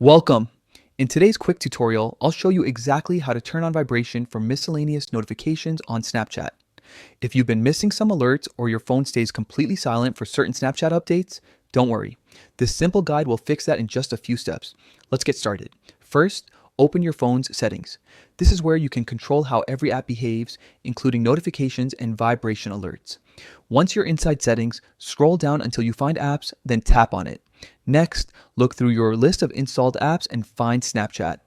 Welcome! In today's quick tutorial, I'll show you exactly how to turn on vibration for miscellaneous notifications on Snapchat. If you've been missing some alerts or your phone stays completely silent for certain Snapchat updates, don't worry. This simple guide will fix that in just a few steps. Let's get started. First, open your phone's settings. This is where you can control how every app behaves, including notifications and vibration alerts. Once you're inside settings, scroll down until you find apps, then tap on it. Next, look through your list of installed apps and find Snapchat.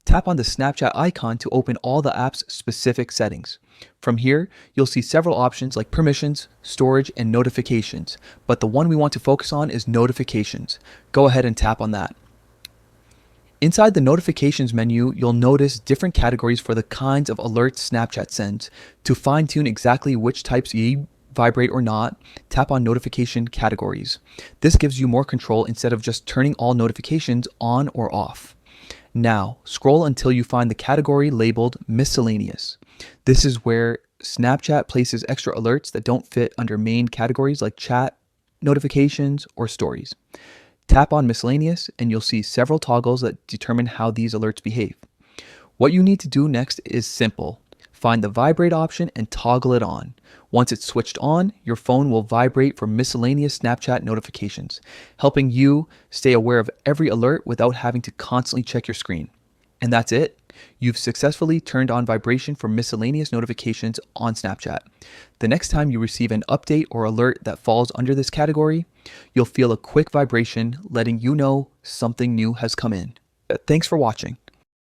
Tap on the Snapchat icon to open all the app's specific settings. From here, you'll see several options like permissions, storage, and notifications, but the one we want to focus on is notifications. Go ahead and tap on that. Inside the notifications menu, you'll notice different categories for the kinds of alerts Snapchat sends. To fine-tune exactly which types you vibrate or not, tap on notification categories. This gives you more control instead of just turning all notifications on or off. Now, scroll until you find the category labeled Miscellaneous. This is where Snapchat places extra alerts that don't fit under main categories like chat, notifications, or stories. Tap on Miscellaneous and you'll see several toggles that determine how these alerts behave. What you need to do next is simple. Find the Vibrate option and toggle it on. Once it's switched on, your phone will vibrate for miscellaneous Snapchat notifications, helping you stay aware of every alert without having to constantly check your screen. And that's it. You've successfully turned on vibration for miscellaneous notifications on Snapchat. The next time you receive an update or alert that falls under this category, you'll feel a quick vibration letting you know something new has come in. Thanks for watching.